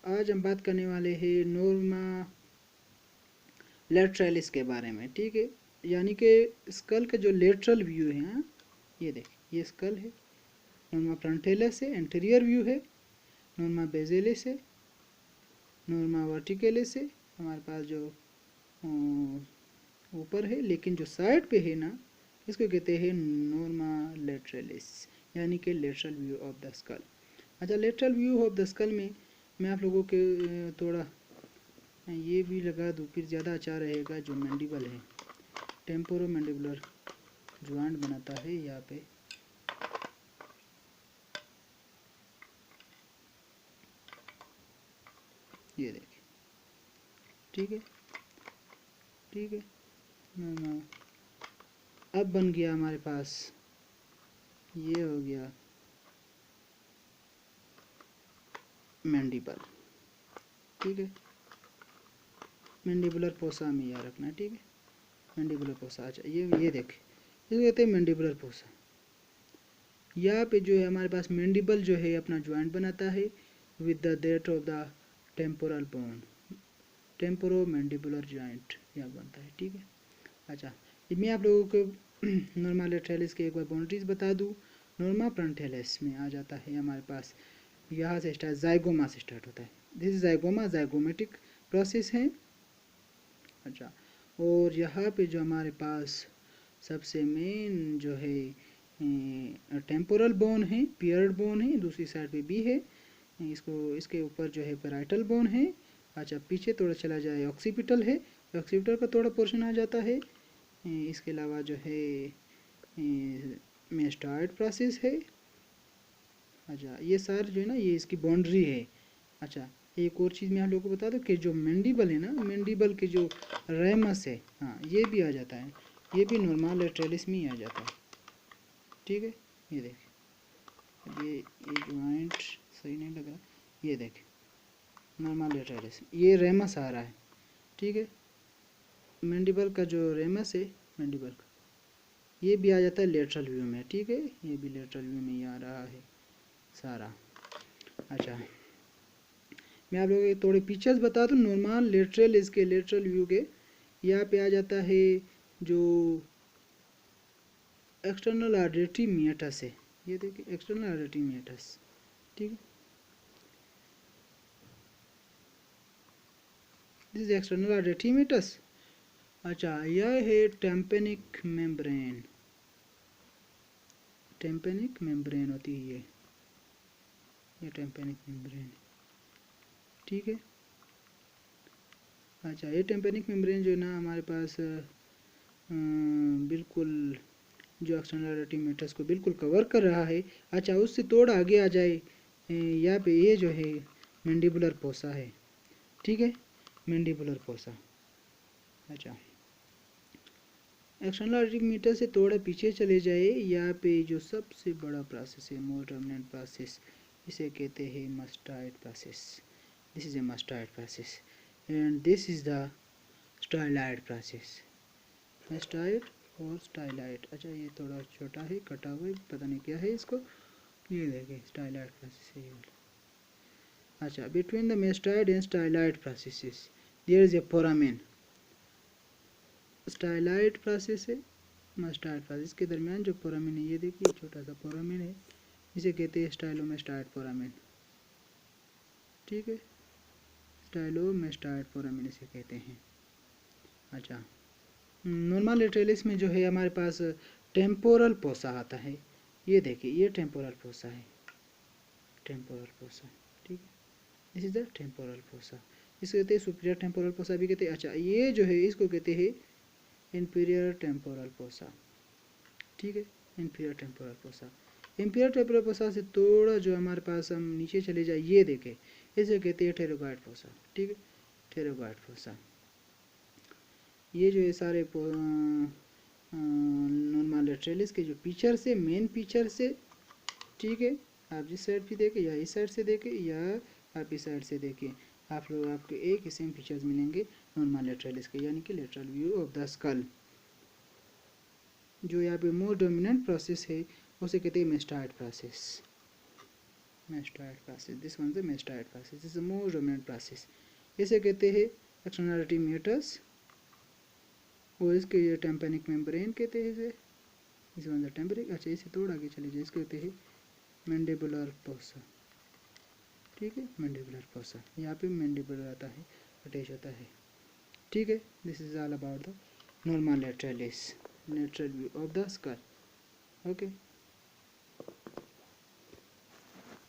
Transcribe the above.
आज हम बात करने वाले हैं नॉर्मा लेटरलिस के बारे में, ठीक है। यानी कि स्कल का जो लेटरल व्यू है, हाँ, ये देखिए, ये स्कल है। नॉर्मा फ्रंटलिस है, एंटीरियर व्यू है। नॉर्मा बेसिलिस है, नॉर्मा वर्टिकलिस है, हमारे पास जो ऊपर है, लेकिन जो साइड पे है ना, इसको कहते हैं नॉर्मा लेटरलिस, यानी कि lateral view of the skull. अच्छा, lateral view of the skull में मैं आप लोगों के थोड़ा ये भी लगा दूँ, फिर ज़्यादा अच्छा रहेगा। जो मैंडिबल है, टेम्पोरो मैंडिबुलर ज्वाइंट बनाता है यहाँ पे, ये देखिए, ठीक है, ठीक है। अब बन गया हमारे पास, ये हो गया मैंडिबल, ठीक है। मैंडिबुलर पोसा में याद रखना है, ठीक है। मैंडिबुलर पोसा, अच्छा ये देखें, इसको कहते हैं मैंडिबुलर पोसा। यहाँ पे जो है हमारे पास मैंडिबल जो है अपना ज्वाइंट बनाता है with the date of the temporal bone, temporo mandibular joint यहाँ बनता है, ठीक है। अच्छा, मैं आप लोगों को नॉर्मा लेटरलिस के एक बार बाउंड्रीज बता दूँ। नॉर्मा फ्रंटलिस में आ जाता है हमारे पास, यहाँ से स्टार्ट जाइगोमा से स्टार्ट होता है। दिस इज जाइगोमा, जाइगोमेटिक प्रोसेस है। अच्छा, और यहाँ पे जो हमारे पास सबसे मेन जो है टेम्पोरल बोन है, पियर्ड बोन है, दूसरी साइड पे भी है। इसको इसके ऊपर जो है पैराइटल बोन है। अच्छा, पीछे थोड़ा चला जाए ऑक्सीपिटल है, ऑक्सीपिटल का थोड़ा पोर्शन आ जाता है। इसके अलावा जो है मेस्टॉइड प्रोसेस है। अच्छा, ये सारे जो है ना, ये इसकी बाउंड्री है। अच्छा, एक और चीज़ मैं आप लोगों को बता दूं कि जो मैंडिबल है ना, मैंडिबल के जो रेमस है, हाँ, ये भी आ जाता है, ये भी नॉर्मल लेटरलिस में ही आ जाता है, ठीक है। ये देखिए, ये ज्वाइंट सही नहीं लग रहा, ये देखिए नॉर्मल लेटरलिस, ये रेमस आ रहा है, ठीक है। मैंडिबल का जो रेमस है मैंडिबल का, ये भी आ जाता है लेटरल व्यू में, ठीक है। ये भी लेटरल व्यू में ही आ रहा है सारा। अच्छा, मैं आप लोगों को थोड़े पिक्चर्स बता दूं नॉर्मल लेटरल, इसके लेटरल व्यू के। यहाँ पे आ जाता है जो एक्सटर्नल आर्टरी मियाटस है, ये देखिए एक्सटर्नल आर्टरी मियाटस, ठीक है। This is external auditory meatus. अच्छा, यह है टेम्पेनिक मेम्ब्रेन, टेम्पेनिक मेम्ब्रेन होती है ये टेम्पेनिक मेम्ब्रेन, ठीक है। अच्छा, ये टेम्पेनिक मेम्ब्रेन जो है ना हमारे पास बिल्कुल जो एक्सटर्नल रेटिमेटर्स को बिल्कुल कवर कर रहा है। अच्छा, उससे थोड़ा आगे आ जाए, यहाँ पे ये जो है मैंडिबुलर फोसा है, ठीक है, मैंडिबुलर फोसा। अच्छा, एक्सटर्नल रेटिमेटर से थोड़ा पीछे चले जाए, यहाँ पे जो सबसे बड़ा प्रोसेस है, मोर डोमिनेंट प्रोसेस, इसे कहते हैं mastoid process. This is a mastoid process and this is the styloid process, mastoid और स्टाइलाइट। अच्छा, ये थोड़ा छोटा है, कटा हुआ है, पता नहीं क्या है इसको, ये देखिए स्टाइलाइट प्रोसेस है ये वाला। अच्छा, between the mastoid and styloid processes there is a foramen. Styloid process है, मस्टाइड प्रोसेस के दरमियान जो फोरामेन है, ये देखिए छोटा सा फोरामेन है, इसे कहते हैं स्टाइलोमेस्टाइड फोरामेन, ठीक है। स्टाइलोमेस्टाइड फोरामेन इसे कहते हैं। अच्छा, नॉर्मल लेटरलिस में जो है हमारे पास टेम्पोरल फोसा आता है, ये देखिए ये टेम्पोरल फोसा है, टेम्पोरल फोसा, ठीक है। This is the temporal fossa, इसको कहते हैं सुपीरियर टेम्पोरल फोसा भी कहते हैं। अच्छा, ये जो है इसको कहते हैं इंफीरियर टेम्पोरल फोसा, ठीक है, inferior temporal fossa. Inferior temporal fossa से थोड़ा जो हमारे पास हम नीचे चले जाए, ये देखें, इसे कहते हैं टेरोगाइड फोसा, ठीक है, टेरोगाइड फोसा। ये जो है सारे नॉर्मल लेटरलिस के जो फीचर्स है, मेन फीचर्स है, ठीक है। आप जिस साइड भी देखें, या इस साइड से देखें या आप इस साइड से देखें, आप लोग आपको एक ही सेम फीचर्स मिलेंगे नॉर्मल लेटरलिस के, यानी कि lateral view of the school. जो यहाँ पे मोर डोमिनेंट प्रोसेस है उसे कहते हैं mastoid process, mastoid process. This one is the mastoid process. This is the most dominant process. इसे कहते हैं एक्सटर्नलिटी मेटस और इसके ये टेम्पेनिक मेम्ब्रेन कहते हैं इसे. इस वन द टेम्पेनिक. अच्छा इसे थोड़ा आगे चले जाए. इसके कहते हैं मैंडिबुलर फोसा. ठीक है, मैंडिबुलर फोसा. यहाँ पे मैंडिबुलर आता है, अटैच आता है. ठीक है. This is all about the normal lateral view of the school. Okay.